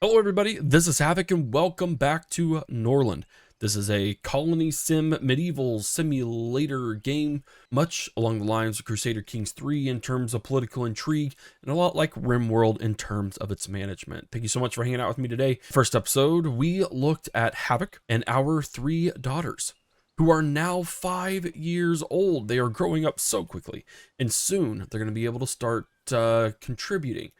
Hello everybody, this is Havoc and welcome back to Norland. This is a colony sim medieval simulator game, much along the lines of Crusader Kings 3 in terms of political intrigue, and a lot like Rimworld in terms of its management. Thank you so much for hanging out with me today. First episode, we looked at Havoc and our 3 daughters, who are now 5 years old. They are growing up so quickly, and soon they're going to be able to start contributing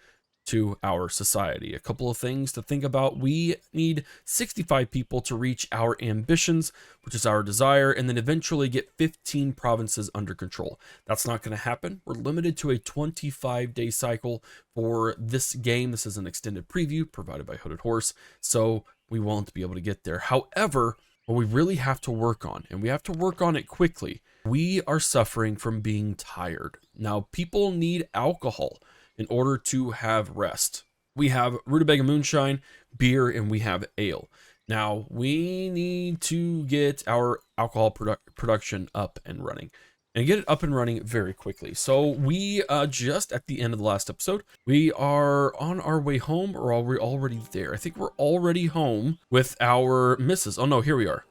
to our society. A couple of things to think about. We need 65 people to reach our ambitions, which is our desire, and then eventually get 15 provinces under control. That's not going to happen. We're limited to a 25-day cycle for this game. This is an extended preview provided by Hooded Horse, so we won't be able to get there. However, what we really have to work on, and we have to work on it quickly, we are suffering from being tired. Now, people need alcohol in order to have rest. We have rutabaga moonshine, beer, and we have ale. Now, we need to get our alcohol production up and running, and get it up and running very quickly. So we just at the end of the last episode, we are on our way home, or are we already there? I think we're already home with our missus. Oh no, here we are.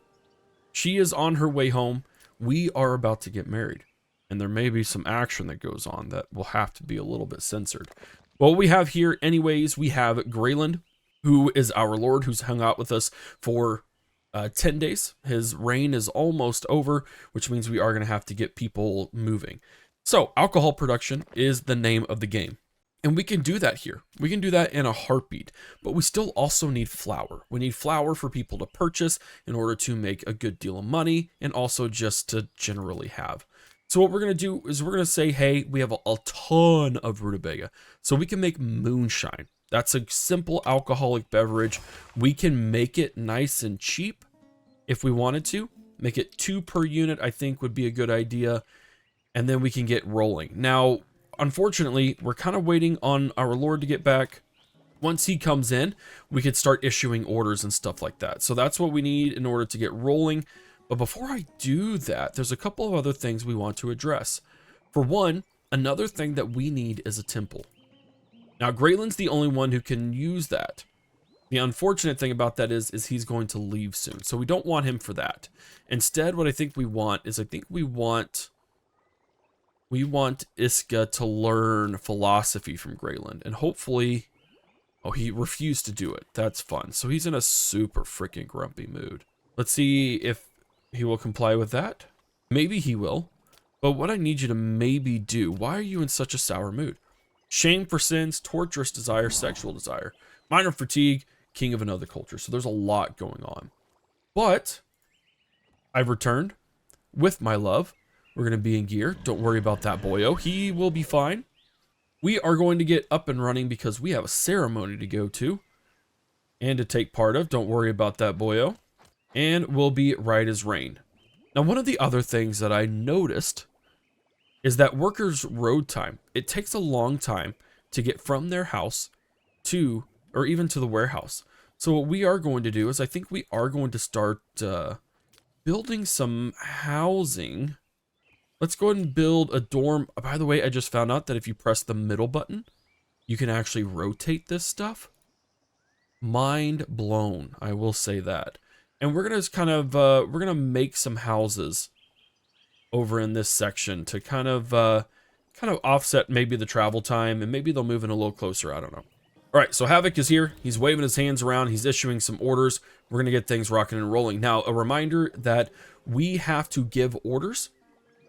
She is on her way home. We are about to get married, and there may be some action that goes on that will have to be a little bit censored. Well, what we have here anyways, we have Norland, who is our lord, who's hung out with us for 10 days. His reign is almost over, which means we are going to have to get people moving. So alcohol production is the name of the game. And we can do that here. We can do that in a heartbeat, but we still also need flour. We need flour for people to purchase in order to make a good deal of money, and also just to generally have. So what we're going to do is we're going to say, hey, we have a ton of rutabaga, so we can make moonshine. That's a simple alcoholic beverage. We can make it nice and cheap if we wanted to. Make it 2 per unit, I think would be a good idea. And then we can get rolling. Now, unfortunately, we're kind of waiting on our lord to get back. Once he comes in, we could start issuing orders and stuff like that. So that's what we need in order to get rolling. But before I do that, there's a couple of other things we want to address. For one, another thing that we need is a temple. Now, Grayland's the only one who can use that. The unfortunate thing about that is he's going to leave soon, so we don't want him for that. Instead, what I think we want is we want Iska to learn philosophy from Grayland, and hopefully, oh, he refused to do it. That's fun. So he's in a super freaking grumpy mood. Let's see if he will comply with that. Maybe he will. But what I need you to maybe do, why are you in such a sour mood? Shame for sins, torturous desire, sexual desire, minor fatigue, king of another culture. So there's a lot going on. But I've returned with my love. We're going to be in gear. Don't worry about that boyo. He will be fine. We are going to get up and running because we have a ceremony to go to and to take part of. Don't worry about that boyo. And we'll be right as rain. Now, one of the other things that I noticed is that workers' road time. It takes a long time to get from their house to, or even to the warehouse. So what we are going to do is I think we are going to start building some housing. Let's go ahead and build a dorm. By the way, I just found out that if you press the middle button, you can actually rotate this stuff. Mind blown, I will say that. And we're gonna kind of we're gonna make some houses over in this section to kind of offset maybe the travel time, and maybe they'll move in a little closer. I don't know. All right, so Havoc is here. He's waving his hands around. He's issuing some orders. We're gonna get things rocking and rolling. Now, a reminder that we have to give orders,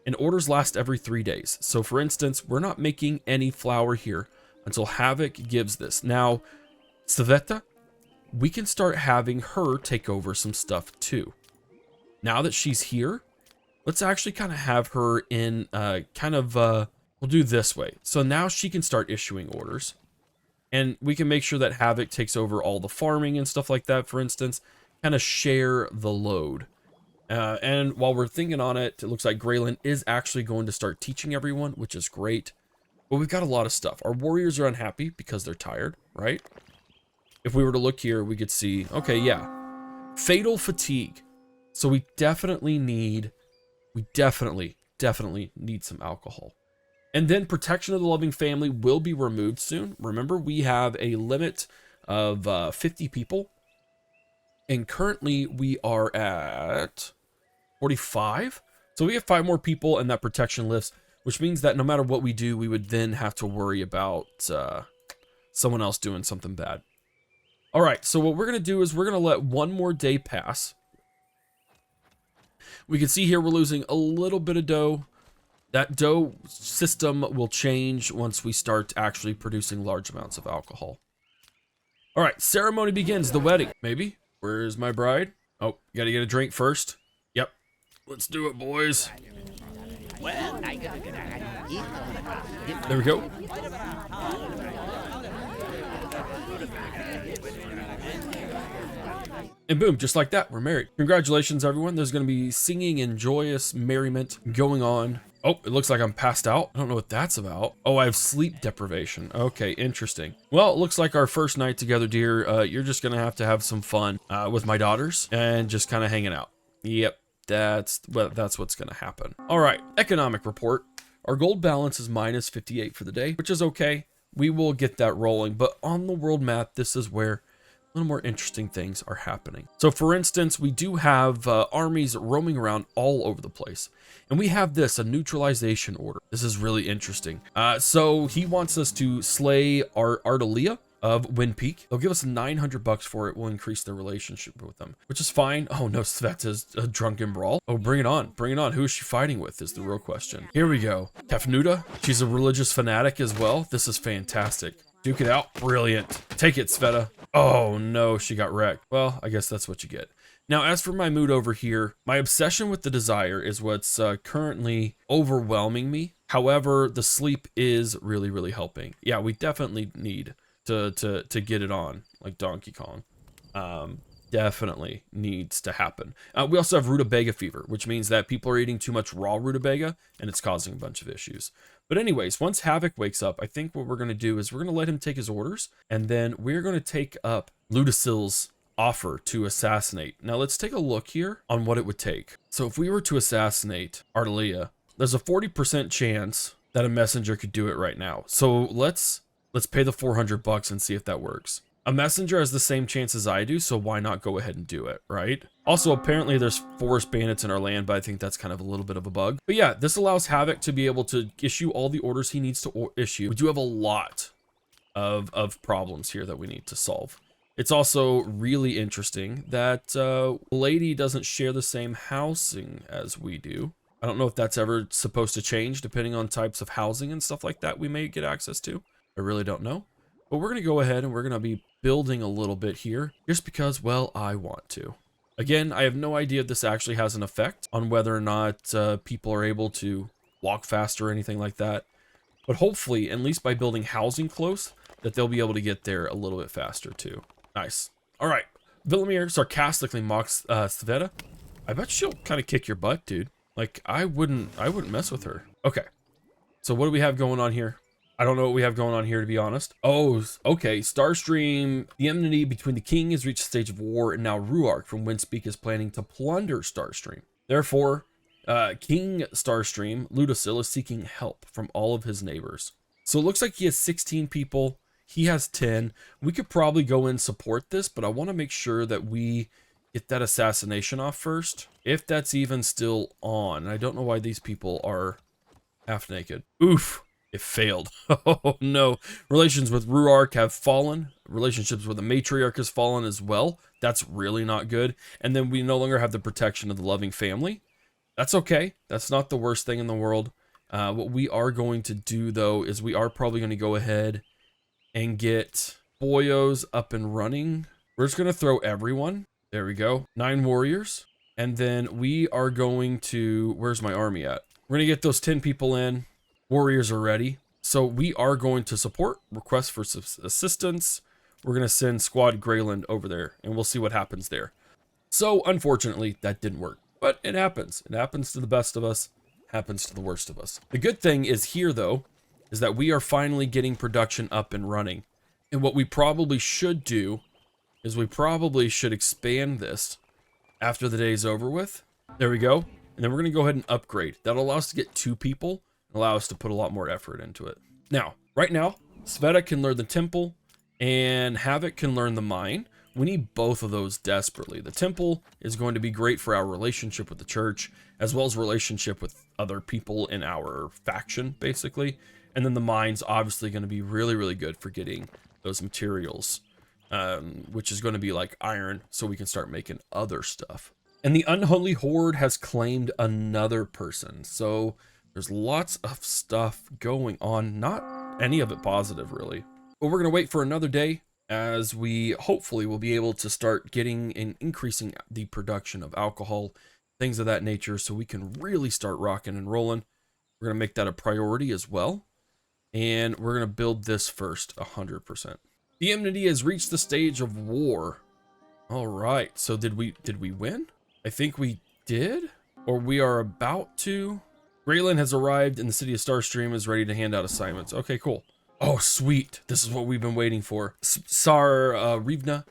and orders last every 3 days. So, for instance, we're not making any flour here until Havoc gives this. Now, Sveta, we can start having her take over some stuff too. Now that she's here, let's actually kind of have her in we'll do this way. So now she can start issuing orders, and we can make sure that Havoc takes over all the farming and stuff like that, for instance, kind of share the load. And while we're thinking on it, it looks like Grayland is actually going to start teaching everyone, which is great. But we've got a lot of stuff. Our warriors are unhappy because they're tired, right? If we were to look here, we could see, okay, yeah, fatal fatigue. So we definitely need some alcohol. And then protection of the loving family will be removed soon. Remember, we have a limit of 50 people. And currently we are at 45. So we have 5 more people and that protection lifts, which means that no matter what we do, we would then have to worry about someone else doing something bad. All right, so what we're going to do is we're going to let one more day pass. We can see here we're losing a little bit of dough. That dough system will change once we start actually producing large amounts of alcohol. All right, ceremony begins, the wedding. Maybe. Where's my bride? Oh, you gotta get a drink first. Yep. Let's do it, boys. There we go. And boom, just like that, we're married. Congratulations, everyone. There's going to be singing and joyous merriment going on. Oh, it looks like I'm passed out. I don't know what that's about. Oh, I have sleep deprivation. Okay, interesting. Well, it looks like our first night together, dear. You're just going to have some fun with my daughters and just kind of hanging out. Yep, that's what's going to happen. All right, economic report. Our gold balance is minus 58 for the day, which is okay. We will get that rolling. But on the world map, this is where little more interesting things are happening. So for instance, we do have armies roaming around all over the place. And we have this, a neutralization order. This is really interesting. So he wants us to slay our Ardelia of Wind Peak. They'll give us 900 bucks for it. We'll increase their relationship with them, which is fine. Oh no, Sveta's a drunken brawl. Oh, bring it on. Bring it on. Who is she fighting with is the real question. Here we go. Kefnuda. She's a religious fanatic as well. This is fantastic. Duke it out. Brilliant. Take it, Sveta. Oh no, she got wrecked. Well, I guess that's what you get. Now, as for my mood over here, my obsession with the desire is what's currently overwhelming me. However, the sleep is really, really helping. Yeah, we definitely need to get it on, like Donkey Kong. Definitely needs to happen. We also have rutabaga fever, which means that people are eating too much raw rutabaga, and it's causing a bunch of issues. But anyways, once Havoc wakes up, I think what we're going to do is we're going to let him take his orders, and then we're going to take up Ludicil's offer to assassinate. Now, let's take a look here on what it would take. So if we were to assassinate Ardelia, there's a 40% chance that a messenger could do it right now. So let's pay the 400 bucks and see if that works. A messenger has the same chance as I do, so why not go ahead and do it, right? Also, apparently there's forest bandits in our land, but I think that's kind of a little bit of a bug. But yeah, this allows Havoc to be able to issue all the orders he needs to issue. We do have a lot of problems here that we need to solve. It's also really interesting that Lady doesn't share the same housing as we do. I don't know if that's ever supposed to change depending on types of housing and stuff like that we may get access to. I really don't know. But we're going to go ahead and we're going to be building a little bit here just because, well, I want to. Again, I have no idea if this actually has an effect on whether or not people are able to walk faster or anything like that. But hopefully, at least by building housing close, that they'll be able to get there a little bit faster too. Nice. All right. Villamir sarcastically mocks Sveta. I bet she'll kind of kick your butt, dude. Like, I wouldn't mess with her. Okay. So what do we have going on here? I don't know what we have going on here, to be honest. Oh, okay. Starstream, the enmity between the king has reached a stage of war, and now Ruark from Windspeak is planning to plunder Starstream. Therefore, King Starstream, Ludicil, is seeking help from all of his neighbors. So it looks like he has 16 people. He has 10. We could probably go and support this, but I want to make sure that we get that assassination off first, if that's even still on. I don't know why these people are half naked. Oof. It failed. Oh no. Relations with Ruark have fallen. Relationships with the matriarch has fallen as well. That's really not good. And then we no longer have the protection of the loving family. That's okay. That's not the worst thing in the world. What we are going to do though is we are probably going to go ahead and get Boyos up and running. We're just going to throw everyone. There we go. 9 warriors. And then we are going to, where's my army at? We're going to get those 10 people in. Warriors are ready. So we are going to support requests for assistance. We're going to send Squad Greyland over there and we'll see what happens there. So unfortunately that didn't work, but it happens. It happens to the best of us, happens to the worst of us. The good thing is here though, is that we are finally getting production up and running. And what we probably should do is we probably should expand this after the day's over with. There we go. And then we're going to go ahead and upgrade. That'll allow us to get 2 people. Allow us to put a lot more effort into it. Now, right now, Sveta can learn the temple and Havoc can learn the mine. We need both of those desperately. The temple is going to be great for our relationship with the church, as well as relationship with other people in our faction, basically. And then the mine's obviously going to be really, really good for getting those materials, which is going to be like iron, so we can start making other stuff. And the Unholy Horde has claimed another person. So there's lots of stuff going on, not any of it positive, really. But we're going to wait for another day, as we hopefully will be able to start getting and increasing the production of alcohol, things of that nature, so we can really start rocking and rolling. We're going to make that a priority as well. And we're going to build this first, 100%. The enmity has reached the stage of war. All right, so did we win? I think we did, or we are about to. Grayland has arrived in the city of Starstream, is ready to hand out assignments. Okay, cool. Oh, sweet. This is what we've been waiting for. Rivna,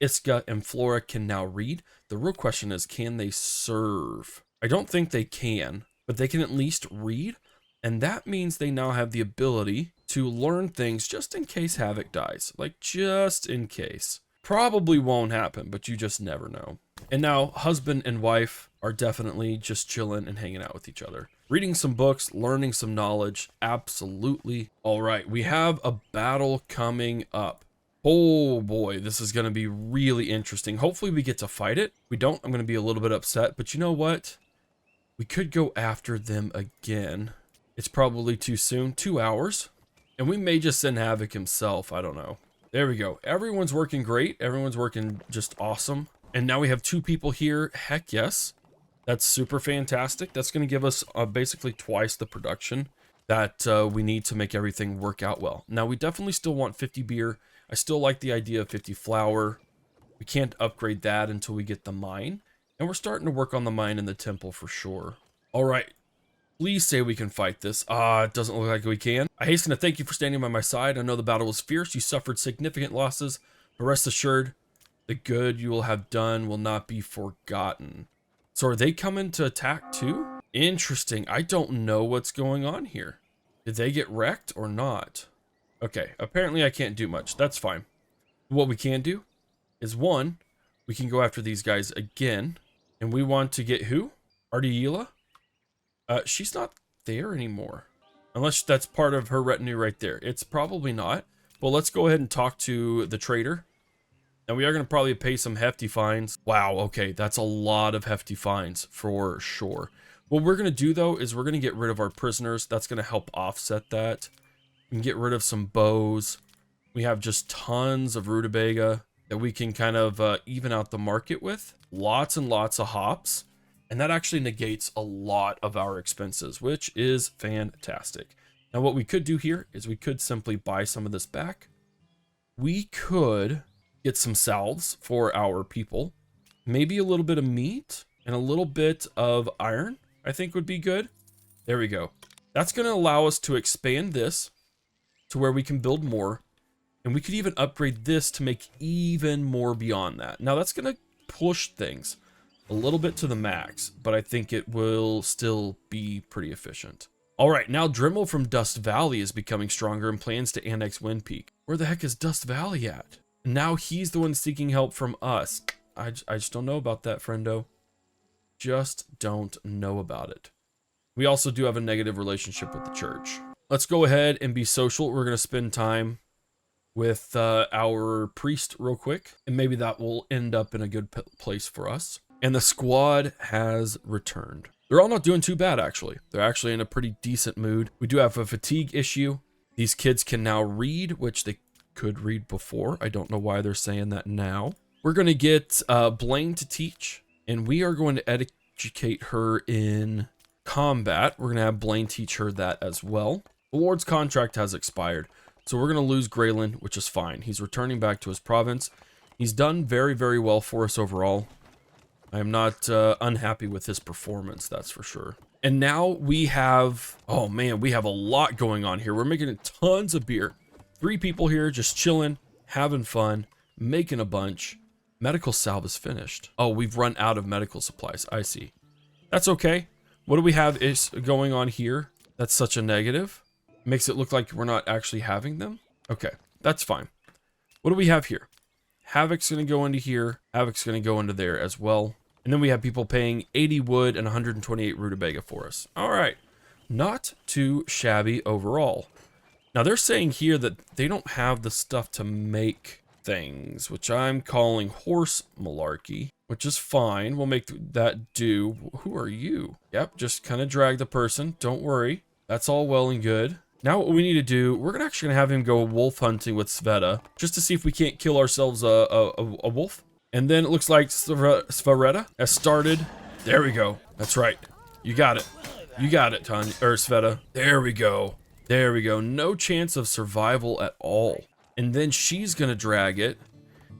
Iska, and Flora can now read. The real question is, can they serve? I don't think they can, but they can at least read. And that means they now have the ability to learn things just in case Havoc dies. Like, just in case. Probably won't happen, but you just never know. And now, husband and wife are definitely just chilling and hanging out with each other. Reading some books, learning some knowledge, absolutely. All right, we have a battle coming up. Oh boy, this is going to be really interesting. Hopefully we get to fight it. If we don't, I'm going to be a little bit upset, but you know what? We could go after them again. It's probably too soon, 2 hours. And we may just send Havoc himself, I don't know. There we go. Everyone's working great. Everyone's working just awesome. And now we have 2 people here. Heck yes. That's super fantastic. That's going to give us basically twice the production that we need to make everything work out well. Now, we definitely still want 50 beer. I still like the idea of 50 flour. We can't upgrade that until we get the mine. And we're starting to work on the mine in the temple for sure. All right. Please say we can fight this. It doesn't look like we can. I hasten to thank you for standing by my side. I know the battle was fierce. You suffered significant losses, but rest assured, the good you will have done will not be forgotten. So are they coming to attack too? Interesting. I don't know what's going on here. Did they get wrecked or not? Okay, apparently I can't do much. That's fine. What we can do is, one, we can go after these guys again. And we want to get who? Ardiela? She's not there anymore. Unless that's part of her retinue right there. It's probably not. Well, let's go ahead and talk to the trader. And we are going to probably pay some hefty fines. Wow, okay, that's a lot of hefty fines for sure. What we're going to do, though, is we're going to get rid of our prisoners. That's going to help offset that. We can get rid of some bows. We have just tons of rutabaga that we can kind of even out the market with. Lots and lots of hops. And that actually negates a lot of our expenses, which is fantastic. Now, what we could do here is we could simply buy some of this back. We could get some salves for our people. Maybe a little bit of meat and a little bit of iron, I think would be good. There we go. That's going to allow us to expand this to where we can build more. And we could even upgrade this to make even more beyond that. Now, that's going to push things a little bit to the max, but I think it will still be pretty efficient. All right, now Dremel from Dust Valley is becoming stronger and plans to annex Wind Peak. Where the heck is Dust Valley at? Now he's the one seeking help from us. I just don't know about that, friendo. Just don't know about it. We also do have a negative relationship with the church. Let's go ahead and be social. We're going to spend time with our priest real quick, and maybe that will end up in a good place for us. And the squad has returned. They're all not doing too bad, actually. They're actually in a pretty decent mood. We do have a fatigue issue. These kids can now read, which they could read before. I don't know why they're saying that now. We're going to get Blaine to teach, and we are going to educate her in combat. We're going to have Blaine teach her that as well. The Lord's contract has expired, so we're going to lose Grayland, which is fine. He's returning back to his province. He's done very, very well for us overall. I am not unhappy with his performance, that's for sure. And now we have, oh man, we have a lot going on here. We're making tons of beer. 3 people here just chilling, having fun, making a bunch. Medical salve is finished. Oh, we've run out of medical supplies. I see. That's okay. What do we have is going on here? That's such a negative. Makes it look like we're not actually having them. Okay, that's fine. What do we have here? Havoc's going to go into here. Havoc's going to go into there as well. And then we have people paying 80 wood and 128 rutabaga for us. All right. Not too shabby overall. Now they're saying here that they don't have the stuff to make things, which I'm calling horse malarkey, which is fine. We'll make that do. Who are you? Yep, just kind of drag the person. Don't worry. That's all well and good. Now what we need to do, we're actually going to have him go wolf hunting with Sveta, just to see if we can't kill ourselves a wolf. And then it looks like Svareta has started. There we go. That's right. You got it. You got it, Tanya, or Sveta. There we go. There we go. No chance of survival at all. And then she's going to drag it,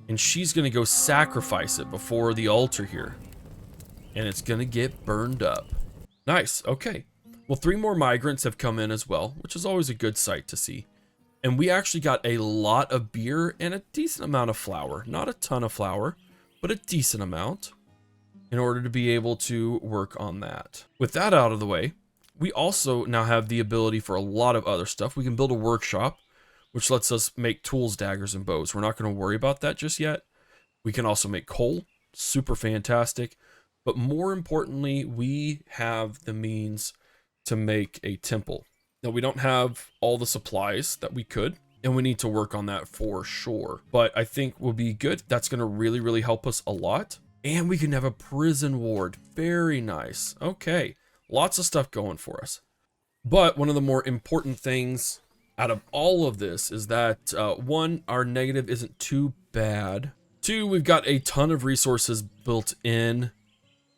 and she's going to go sacrifice it before the altar here. And it's going to get burned up. Nice. Okay. Well, 3 more migrants have come in as well, which is always a good sight to see. And we actually got a lot of beer and a decent amount of flour. Not a ton of flour, but a decent amount in order to be able to work on that. With that out of the way, we also now have the ability for a lot of other stuff. We can build a workshop, which lets us make tools, daggers, and bows. We're not going to worry about that just yet. We can also make coal. Super fantastic. But more importantly, we have the means to make a temple. Now, we don't have all the supplies that we could, and we need to work on that for sure. But I think will be good. That's going to really, really help us a lot. And we can have a prison ward. Very nice. Okay. Lots of stuff going for us. But one of the more important things out of all of this is that, 1, our negative isn't too bad. 2, we've got a ton of resources built in.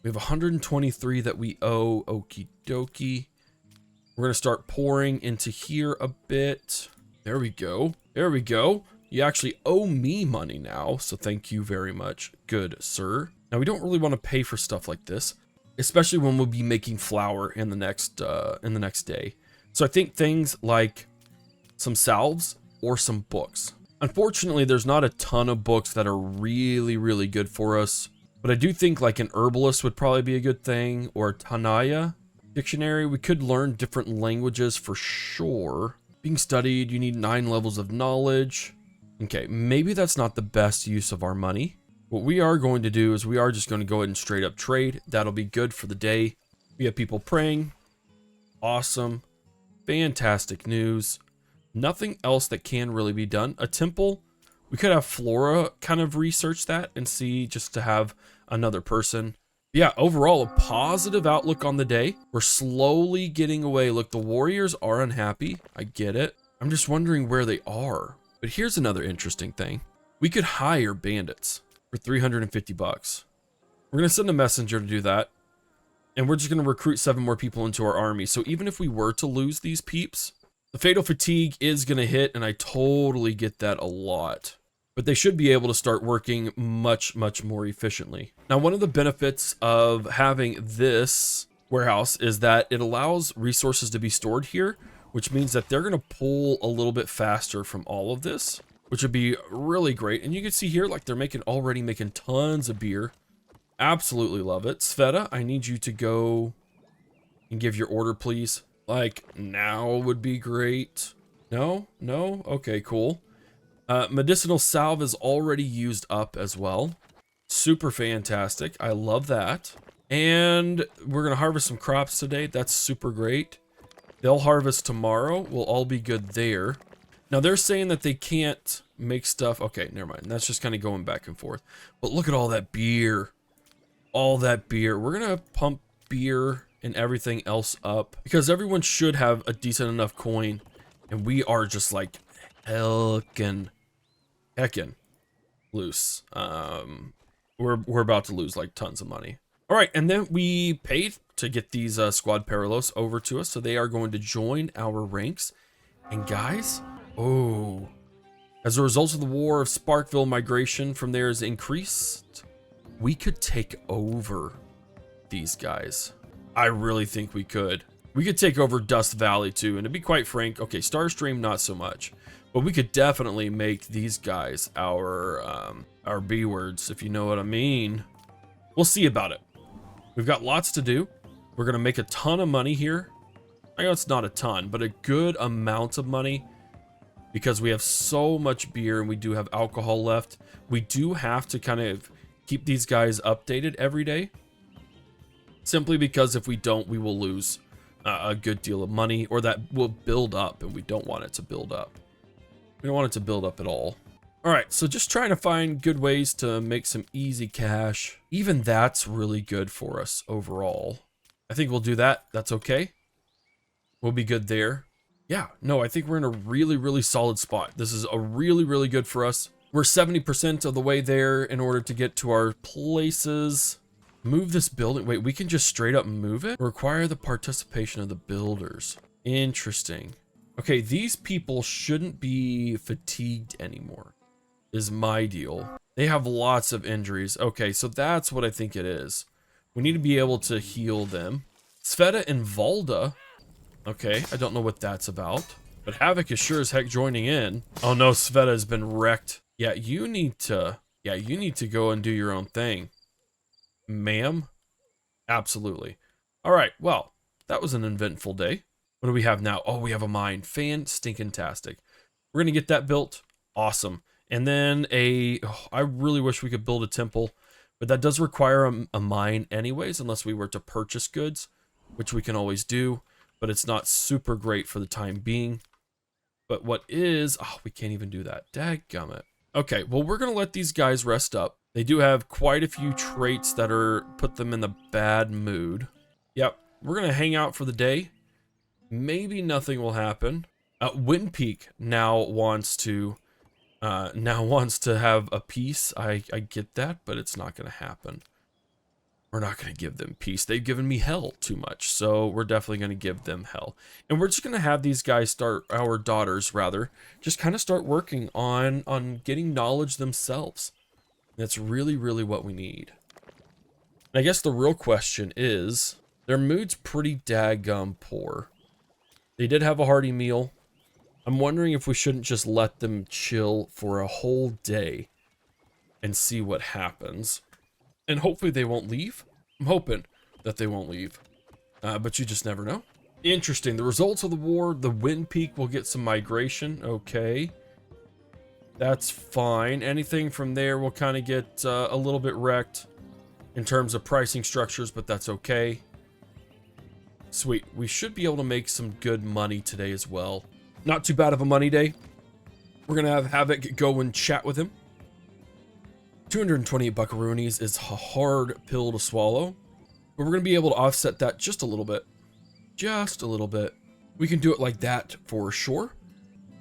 We have 123 that we owe. Okie dokie. We're going to start pouring into here a bit. There we go. There we go. You actually owe me money now, so thank you very much, good sir. Now, we don't really want to pay for stuff like this, especially when we'll be making flour in the next day. So I think things like some salves or some books. Unfortunately, there's not a ton of books that are really, really good for us, but I do think like an herbalist would probably be a good thing, or a Tanaya dictionary. We could learn different languages for sure. Being studied, you need 9 levels of knowledge. Okay, maybe that's not the best use of our money. What we are going to do is we are just going to go ahead and straight up trade. That'll be good for the day. We have people praying. Awesome. Fantastic news. Nothing else that can really be done. A temple, we could have Flora kind of research that and see, just to have another person. Yeah, overall, a positive outlook on the day. We're slowly getting away. Look, the warriors are unhappy. I get it. I'm just wondering where they are. But here's another interesting thing. We could hire bandits for 350 bucks. We're going to send a messenger to do that. And we're just going to recruit 7 more people into our army. So even if we were to lose these peeps, the fatal fatigue is going to hit, and I totally get that a lot. But they should be able to start working much, much more efficiently. Now, one of the benefits of having this warehouse is that it allows resources to be stored here, which means that they're going to pull a little bit faster from all of this, which would be really great. And you can see here, like, they're already making tons of beer. Absolutely love it. Sveta, I need you to go and give your order, please. Like, now would be great. No? No? Okay, cool. Medicinal salve is already used up as well. Super fantastic. I love that. And we're going to harvest some crops today. That's super great. They'll harvest tomorrow. We'll all be good there. Now, they're saying that they can't make stuff. Okay, never mind. That's just kind of going back and forth. But look at all that beer. All that beer. We're going to pump beer and everything else up, because everyone should have a decent enough coin, and we are just like heckin' loose. We're about to lose like tons of money. All right, and then we paid to get these squad Paralos over to us, so they are going to join our ranks. And guys, oh, as a result of the war of Sparkville, migration from there is increased. We could take over these guys. I really think we could. We could take over Dust Valley too, and to be quite frank, okay, Starstream not so much, but we could definitely make these guys our B-words, if you know what I mean. We'll see about it. We've got lots to do. We're gonna make a ton of money here. I know it's not a ton, but a good amount of money, because we have so much beer and we do have alcohol left. We do have to kind of keep these guys updated every day, simply because if we don't, we will lose a good deal of money, or that will build up, and we don't want it to build up. We don't want it to build up at all. All right, so just trying to find good ways to make some easy cash. Even that's really good for us overall. I think we'll do that. That's okay. We'll be good there. Yeah, no, I think we're in a really, really solid spot. This is a really, really good for us. We're 70% of the way there in order to get to our places. Move this building. Wait, we can just straight up move it? Require the participation of the builders. Interesting. Okay, these people shouldn't be fatigued anymore, is my deal. They have lots of injuries. Okay, so that's what I think it is. We need to be able to heal them. Sveta and Valda. Okay, I don't know what that's about, but Havoc is sure as heck joining in. Oh no, Sveta has been wrecked. Yeah, you need to go and do your own thing, ma'am. Absolutely. All right, well, that was an eventful day. What do we have now? Oh, we have a mine. Fan-stinkin-tastic. We're gonna get that built. Awesome. And then I really wish we could build a temple, but that does require a mine anyways, unless we were to purchase goods, which we can always do, but it's not super great for the time being. But what is, oh, we can't even do that. Dadgummit. Okay, well, we're gonna let these guys rest up. They do have quite a few traits that put them in the bad mood. Yep, we're gonna hang out for the day. Maybe nothing will happen. Wind Peak now wants to have a peace. I get that, but it's not gonna happen. We're not gonna give them peace. They've given me hell too much, so we're definitely gonna give them hell. And we're just gonna have these guys our daughters rather, just kind of start working on getting knowledge themselves. That's really, really what we need. And I guess the real question is, their mood's pretty daggum poor. They did have a hearty meal. I'm wondering if we shouldn't just let them chill for a whole day and see what happens. And hopefully they won't leave. I'm hoping that they won't leave. But you just never know. Interesting. The results of the war, the Wind Peak will get some migration. Okay. That's fine. Anything from there will kind of get a little bit wrecked in terms of pricing structures, but that's okay. Sweet. We should be able to make some good money today as well. Not too bad of a money day. We're going to have Havoc go and chat with him. 228 buckaroonies is a hard pill to swallow, but we're going to be able to offset that just a little bit. Just a little bit. We can do it like that for sure.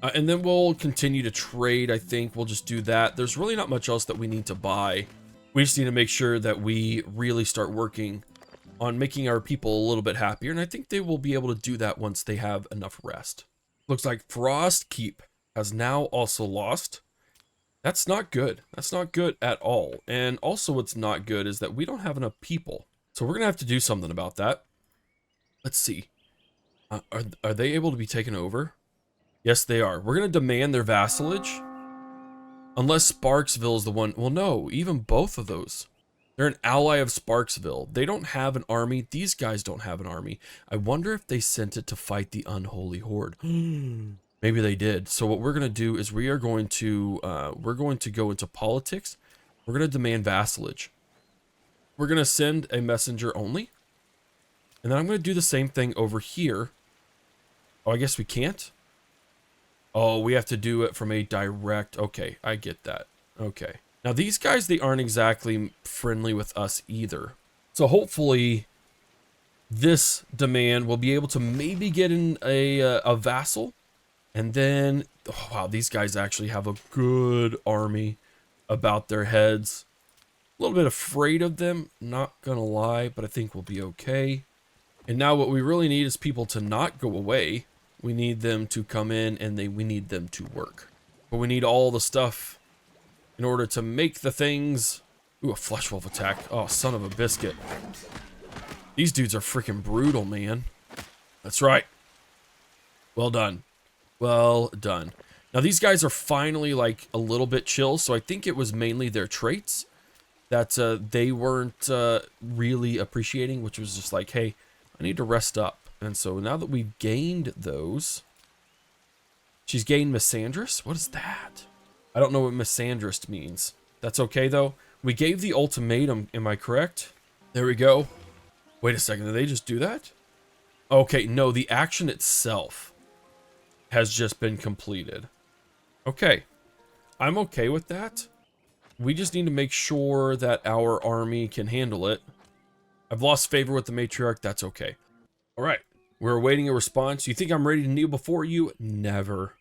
And then we'll continue to trade, I think. We'll just do that. There's really not much else that we need to buy. We just need to make sure that we really start working on making our people a little bit happier, and I think they will be able to do that once they have enough rest. Looks like Frost Keep has now also lost. That's not good. That's not good at all. And also what's not good is that we don't have enough people. So we're going to have to do something about that. Let's see. Are they able to be taken over? Yes, they are. We're going to demand their vassalage. Unless Sparksville is the one. Well, no, even both of those. They're an ally of Sparksville. They don't have an army. These guys don't have an army. I wonder if they sent it to fight the unholy horde. Maybe they did. So what we're going to do is we're going to go into politics. We're going to demand vassalage. We're going to send a messenger only. And then I'm going to do the same thing over here. Oh, I guess we can't. Oh, we have to do it from a direct. Okay, I get that. Okay. Now these guys, they aren't exactly friendly with us either. So hopefully this demand will be able to maybe get in a vassal. And then, oh, wow, these guys actually have a good army about their heads. A little bit afraid of them, not gonna lie, but I think we'll be okay. And now what we really need is people to not go away. We need them to come in and we need them to work. But we need all the stuff in order to make the things. Ooh, a flesh wolf attack. Oh, son of a biscuit. These dudes are freaking brutal, man. That's right. Well done. Well done. Now these guys are finally like a little bit chill, so I think it was mainly their traits that they weren't really appreciating, which was just like, hey, I need to rest up. And so now that we've gained those, She's gained Misandrist? What is that? I don't know what Misandrist means. That's okay, though. We gave the ultimatum, am I correct? There we go. Wait a second, did they just do that? Okay, no, the action itself has just been completed. Okay, I'm okay with that. We just need to make sure that our army can handle it. I've lost favor with the matriarch, that's okay. All right, we're awaiting a response. You think I'm ready to kneel before you? Never.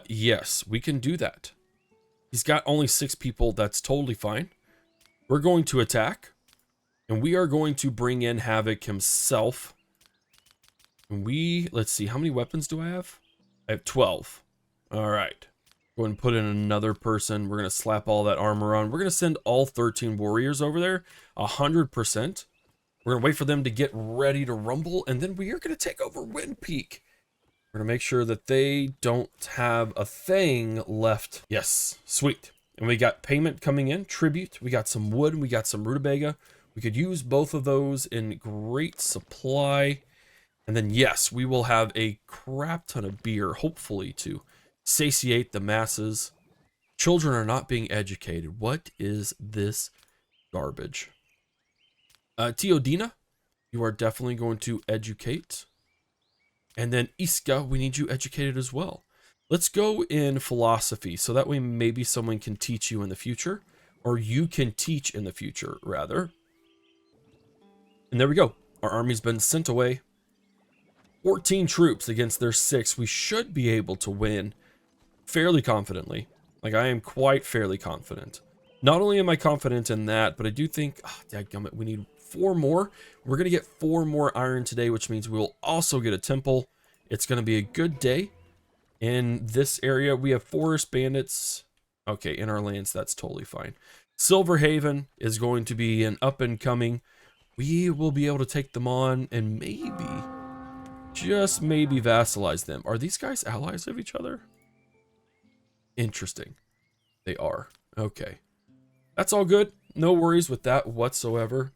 Yes, we can do that. He's got only 6 people, that's totally fine. We're going to attack, and we are going to bring in Havoc himself. And let's see, how many weapons do I have? I have 12. All right. Go ahead and put in another person. We're going to slap all that armor on. We're going to send all 13 warriors over there, 100%. We're going to wait for them to get ready to rumble, and then we are going to take over Wind Peak. We're going to make sure that they don't have a thing left. Yes, sweet. And we got payment coming in, tribute. We got some wood, we got some rutabaga. We could use both of those in great supply. And then, yes, we will have a crap ton of beer, hopefully, to satiate the masses. Children are not being educated. What is this garbage? Teodina, you are definitely going to educate. And then Iska, we need you educated as well. Let's go in philosophy, so that way maybe someone can teach you in the future, or you can teach in the future, rather. And there we go. Our army's been sent away. 14 troops against their 6. We should be able to win fairly confidently. Like, I am quite fairly confident. Not only am I confident in that, but I do think, dadgummit, we need 4 more. We're going to get 4 more iron today, which means we'll also get a temple. It's going to be a good day. In this area, we have forest bandits. Okay, in our lands, that's totally fine. Silverhaven is going to be an up-and-coming. We will be able to take them on and maybe, just maybe, vassalize them. Are these guys allies of each other? Interesting. They are. Okay. That's all good. No worries with that whatsoever.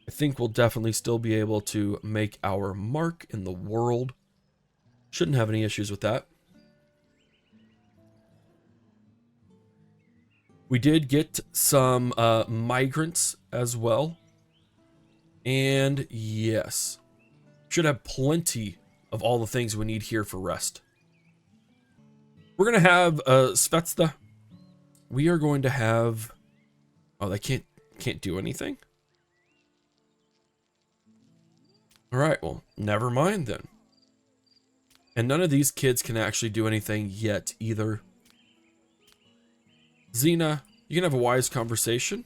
I think we'll definitely still be able to make our mark in the world. Shouldn't have any issues with that. We did get some migrants as well. And yes, should have plenty of all the things we need here for rest. We're going to have Svetsta. We are going to have... Oh, they can't do anything? All right, well, never mind then. And none of these kids can actually do anything yet either. Xena, you can have a wise conversation.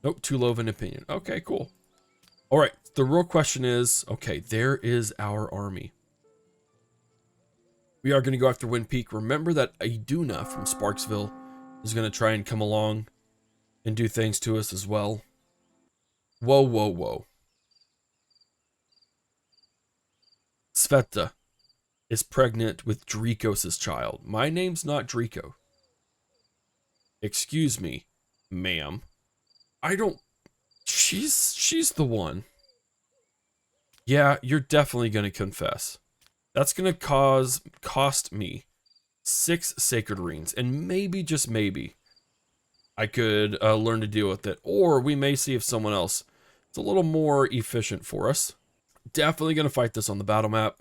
Nope, too low of an opinion. Okay, cool. All right, the real question is, okay, there is our army. We are going to go after Wind Peak. Remember that Iduna from Sparksville is going to try and come along and do things to us as well. Whoa, whoa, whoa. Sveta is pregnant with Drikos' child. My name's not Drico. Excuse me, ma'am. I don't... She's the one. Yeah, you're definitely going to confess. That's going to cost me 6 sacred rings. And maybe, just maybe, I could learn to deal with it. Or we may see if someone else is a little more efficient for us. Definitely going to fight this on the battle map.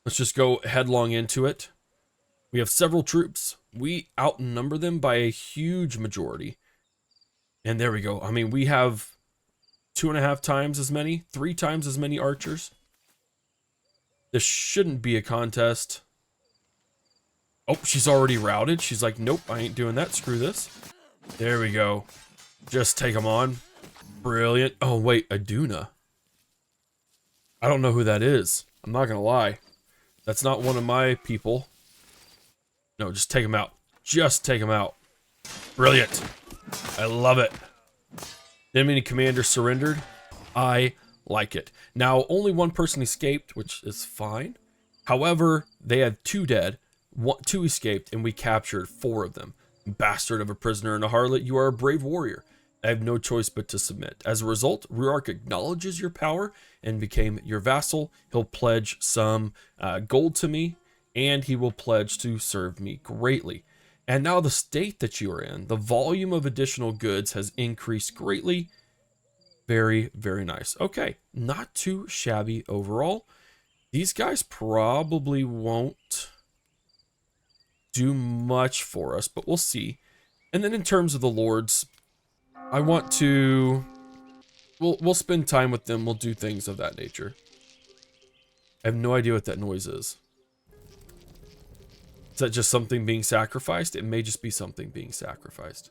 Let's just go headlong into it. We have several troops. We outnumber them by a huge majority. And there we go. I mean, we have 2.5 times as many, 3 times as many archers. This shouldn't be a contest. Oh, she's already routed. She's like, nope, I ain't doing that. Screw this. There we go. Just take them on. Brilliant. Oh, wait, Iduna. I don't know who that is. I'm not going to lie. That's not one of my people. No, just take him out. Just take him out. Brilliant. I love it. Enemy commander surrendered. I like it. Now, only one person escaped, which is fine. However, they had 2 dead. 2 escaped, and we captured 4 of them. Bastard of a prisoner and a harlot, you are a brave warrior. I have no choice but to submit. As a result, Ruark acknowledges your power and became your vassal. He'll pledge some gold to me, and he will pledge to serve me greatly. And now the state that you are in, the volume of additional goods has increased greatly. Very, very nice. Okay, not too shabby overall. These guys probably won't do much for us, but we'll see. And then in terms of the lords, I want to... We'll spend time with them. We'll do things of that nature. I have no idea what that noise is. Is that just something being sacrificed? It may just be something being sacrificed.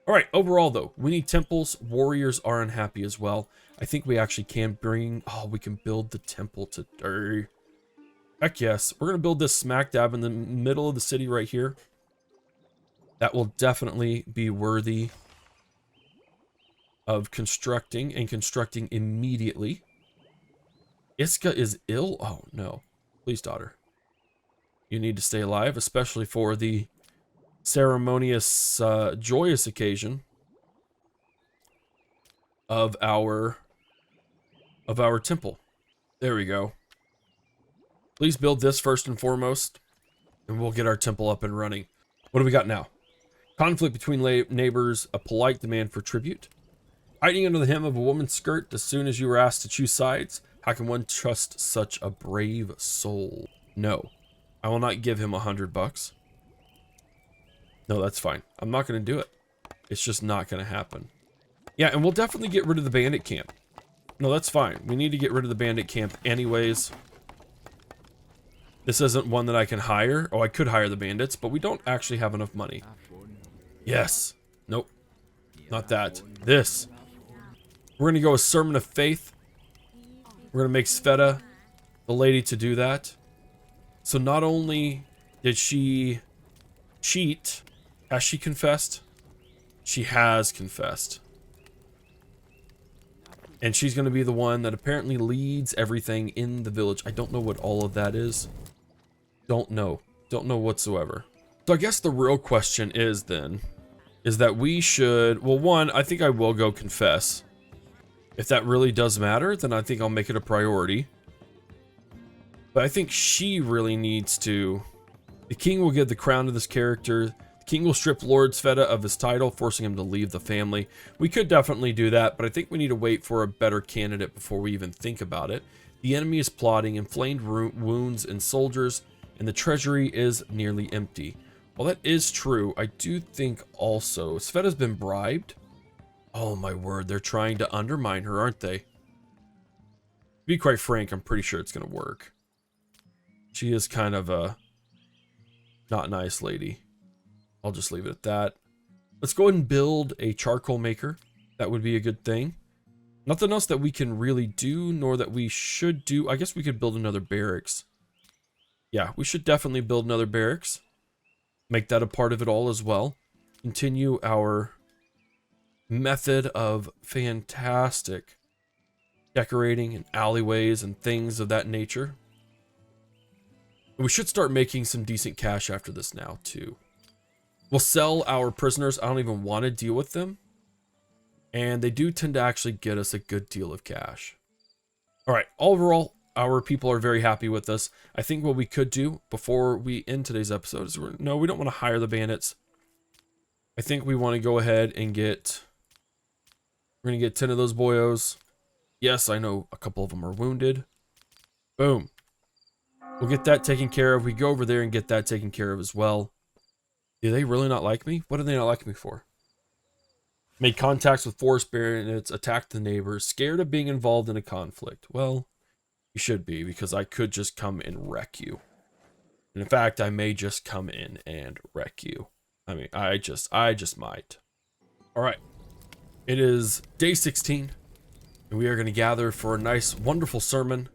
All right, overall, though, we need temples. Warriors are unhappy as well. I think we actually can bring... Oh, we can build the temple today. Heck yes. We're going to build this smack dab in the middle of the city right here. That will definitely be worthy of constructing, and constructing immediately. Iska is ill? Oh, no. Please, daughter. You need to stay alive, especially for the ceremonious, joyous occasion of our temple. There we go. Please build this first and foremost, and we'll get our temple up and running. What do we got now? Conflict between neighbors, a polite demand for tribute. Hiding under the hem of a woman's skirt as soon as you were asked to choose sides. How can one trust such a brave soul? No. I will not give him $100. No, that's fine. I'm not going to do it. It's just not going to happen. Yeah, and we'll definitely get rid of the bandit camp. No, that's fine. We need to get rid of the bandit camp anyways. This isn't one that I can hire. Oh, I could hire the bandits, but we don't actually have enough money. Yes. Nope. Not that. This. We're going to go with Sermon of Faith. We're going to make Sveta the lady to do that. So not only did she cheat, has she confessed? She has confessed. And she's going to be the one that apparently leads everything in the village. I don't know what all of that is. Don't know. Don't know whatsoever. So I guess the real question is then, is that we should... Well, one, I think I will go confess. If that really does matter, then I think I'll make it a priority. But I think she really needs to... The king will give the crown to this character. The king will strip Lord Sveta of his title, forcing him to leave the family. We could definitely do that, but I think we need to wait for a better candidate before we even think about it. The enemy is plotting, inflamed wounds in soldiers, and the treasury is nearly empty. While that is true, I do think also Sveta's been bribed. Oh my word, they're trying to undermine her, aren't they? To be quite frank, I'm pretty sure it's going to work. She is kind of a not nice lady. I'll just leave it at that. Let's go ahead and build a charcoal maker. That would be a good thing. Nothing else that we can really do, nor that we should do. I guess we could build another barracks. Yeah, we should definitely build another barracks. Make that a part of it all as well. Continue our method of fantastic decorating and alleyways and things of that nature. We should start making some decent cash after this now, too. We'll sell our prisoners. I don't even want to deal with them. And they do tend to actually get us a good deal of cash. All right, overall, our people are very happy with us. I think what we could do before we end today's episode is... No, we don't want to hire the bandits. I think we want to go ahead and get... We're going to get 10 of those boyos. Yes, I know a couple of them are wounded. Boom. We'll get that taken care of. We go over there and get that taken care of as well. Do they really not like me? What do they not like me for? Made contacts with forest bandits, attacked the neighbors, scared of being involved in a conflict. Well, you should be, because I could just come and wreck you. And in fact, I may just come in and wreck you. I mean, I just might. All right. It is day 16, and we are going to gather for a nice, wonderful sermon.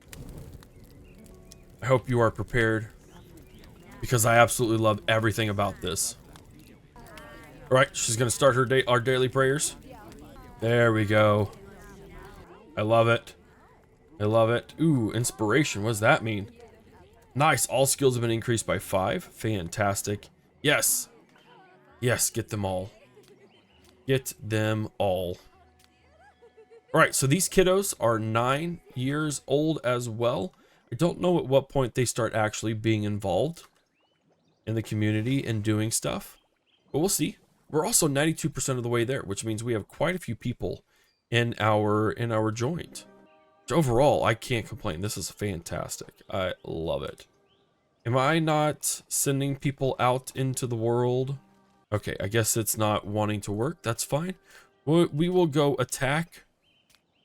I hope you are prepared, because I absolutely love everything about this. All right, she's going to start our daily prayers. There we go. I love it. I love it. Ooh, inspiration. What does that mean? Nice. All skills have been increased by 5. Fantastic. Yes. Yes, get them all. Get them all. All right, so these kiddos are 9 years old as well. I don't know at what point they start actually being involved in the community and doing stuff, but we'll see. We're also 92% of the way there, which means we have quite a few people in our joint. Overall, I can't complain. This is fantastic. I love it. Am I not sending people out into the world? Okay, I guess it's not wanting to work. That's fine. We will go attack.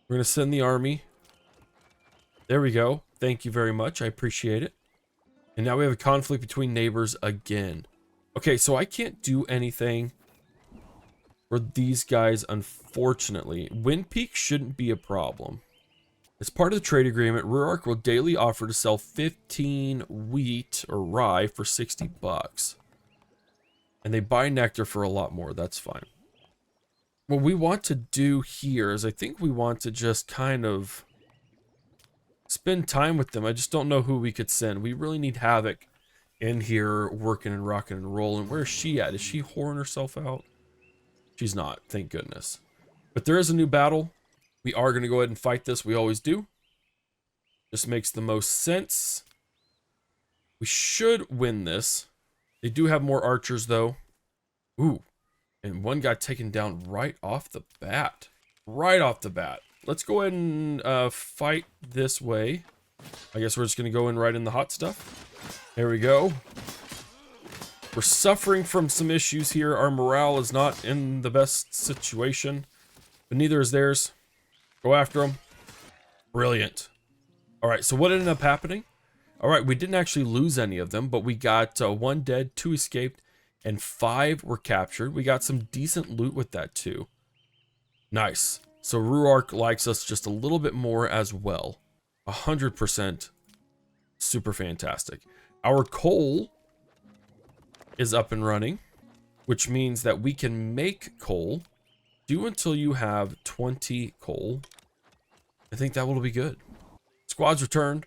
We're going to send the army. There we go. Thank you very much. I appreciate it. And now we have a conflict between neighbors again. Okay, so I can't do anything for these guys, unfortunately. Wind Peak shouldn't be a problem. As part of the trade agreement, Rimworld will daily offer to sell 15 wheat or rye for 60 bucks. And they buy nectar for a lot more. That's fine. What we want to do here is I think we want to just kind of spend time with them. I just don't know who we could send. We really need HForHavoc in here working and rocking and rolling. Where is she at? Is she whoring herself out? She's not, thank goodness. But there is a new battle. We are going to go ahead and fight this. We always do. This makes the most sense. We should win this. They do have more archers, though. Ooh. And one got taken down right off the bat. Right off the bat. Let's go ahead and fight this way. I guess we're just going to go in right in the hot stuff. There we go. We're suffering from some issues here. Our morale is not in the best situation. But neither is theirs. Go after them. Brilliant. Alright, so what ended up happening? Alright, we didn't actually lose any of them, but we got 1 dead, 2 escaped, and 5 were captured. We got some decent loot with that too. Nice. So Rimworld likes us just a little bit more as well. 100%. Super fantastic. Our coal is up and running, which means that we can make coal. Do until you have 20 coal. I think that will be good. Squad's returned.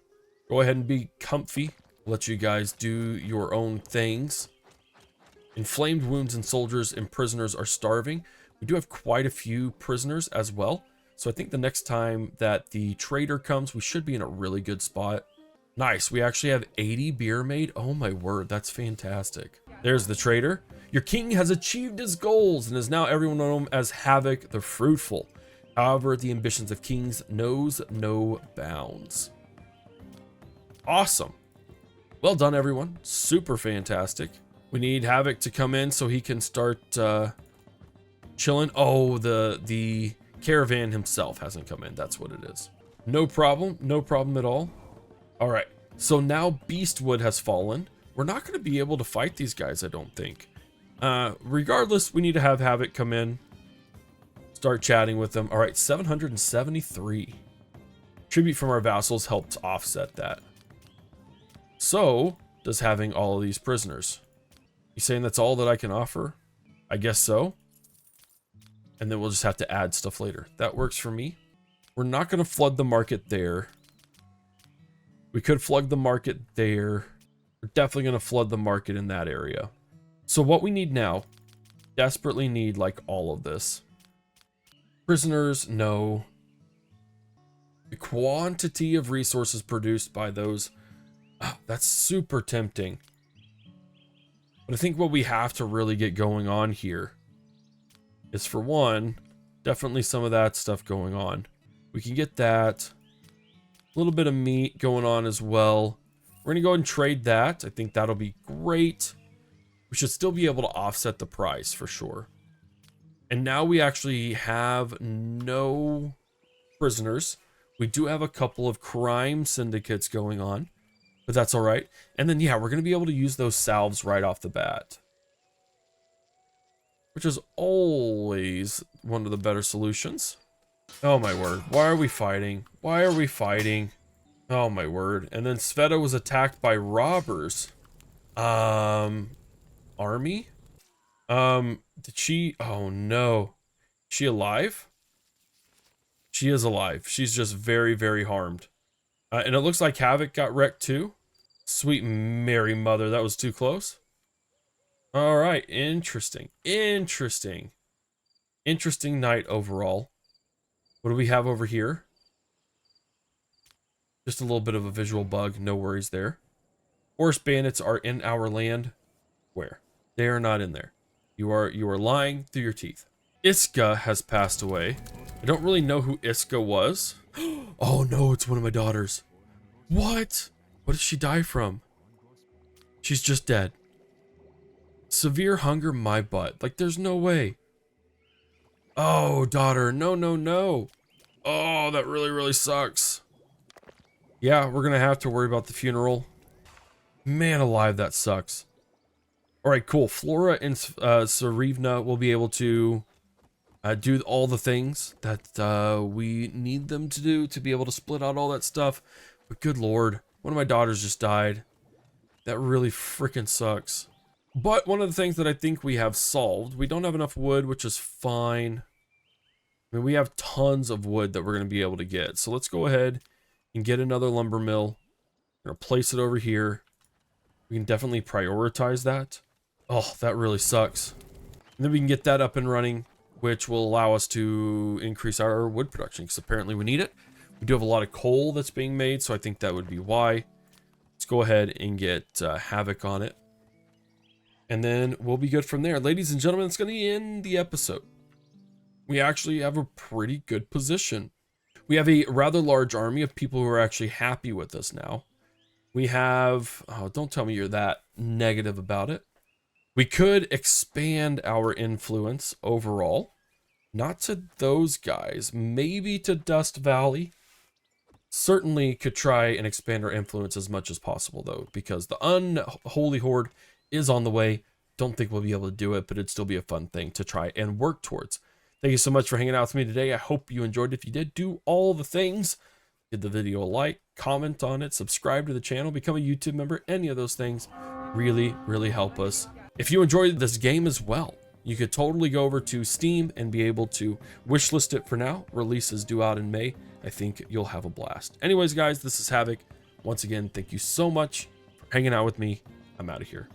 Go ahead and be comfy. Let you guys do your own things. Inflamed wounds and soldiers and prisoners are starving. We do have quite a few prisoners as well. So I think the next time that the trader comes, we should be in a really good spot. Nice. We actually have 80 beer made. Oh my word. That's fantastic. There's the trader. Your king has achieved his goals and is now everyone known as HForHavoc the Fruitful. However, the ambitions of kings knows no bounds. Awesome. Well done, everyone. Super fantastic. We need HForHavoc to come in so he can start chilling. Oh, the caravan himself hasn't come in. That's what it is. No problem. No problem at all. All right. So now Beastwood has fallen. We're not going to be able to fight these guys, I don't think. Regardless, we need to have HForHavoc come in. Start chatting with them. All right, 773. Tribute from our vassals helped offset that. So, does having all of these prisoners. You saying that's all that I can offer? I guess so. And then we'll just have to add stuff later. That works for me. We're not going to flood the market there. We could flood the market there. We're definitely going to flood the market in that area. So what we need now, desperately need like all of this. Prisoners, no. The quantity of resources produced by those, that's super tempting. But I think what we have to really get going on here is, for one, definitely some of that stuff going on. We can get that. A little bit of meat going on as well. We're going to go ahead and trade that. I think that'll be great. We should still be able to offset the price for sure. And now we actually have no prisoners. We do have a couple of crime syndicates going on, but that's all right. And then, yeah, we're going to be able to use those salves right off the bat, which is always one of the better solutions. Oh my word. Why are we fighting? Why are we fighting? Oh my word. And then Sveta was attacked by robbers. Army? Did she? Oh no. Is she alive? She is alive. She's just very, very harmed. And it looks like HForHavoc got wrecked too. Sweet Mary Mother, that was too close. All right, interesting. Interesting. Interesting night overall. What do we have over here? Just a little bit of a visual bug. No worries there. Forest bandits are in our land. Where? They are not in there. You are lying through your teeth. Iska has passed away. I don't really know who Iska was. Oh no, it's one of my daughters. What? What did she die from? She's just dead. Severe hunger, my butt. Like, there's no way. Oh, daughter. No, no, no. Oh, that really, really sucks. Yeah, we're gonna have to worry about the funeral. Man alive, that sucks. Alright, cool. Flora and Sarivna will be able to do all the things that we need them to do to be able to split out all that stuff. But good lord, one of my daughters just died. That really freaking sucks. But one of the things that I think we have solved, we don't have enough wood, which is fine. I mean, we have tons of wood that we're going to be able to get. So let's go ahead and get another lumber mill. We're going to place it over here. We can definitely prioritize that. Oh, that really sucks. And then we can get that up and running, which will allow us to increase our wood production, because apparently we need it. We do have a lot of coal that's being made, so I think that would be why. Let's go ahead and get Havoc on it. And then we'll be good from there. Ladies and gentlemen, it's going to end the episode. We actually have a pretty good position. We have a rather large army of people who are actually happy with us now. We have... Oh, don't tell me you're that negative about it. We could expand our influence overall. Not to those guys. Maybe to Dust Valley. Certainly could try and expand our influence as much as possible, though, because the Unholy Horde is on the way. Don't think we'll be able to do it, but it'd still be a fun thing to try and work towards. Thank you so much for hanging out with me today. I hope you enjoyed. If you did, do all the things. Give the video a like, comment on it, subscribe to the channel, become a YouTube member. Any of those things really, really help us. If you enjoyed this game as well, you could totally go over to Steam and be able to wishlist it for now. Release is due out in May. I think you'll have a blast. Anyways, guys, this is Havoc. Once again, thank you so much for hanging out with me. I'm out of here.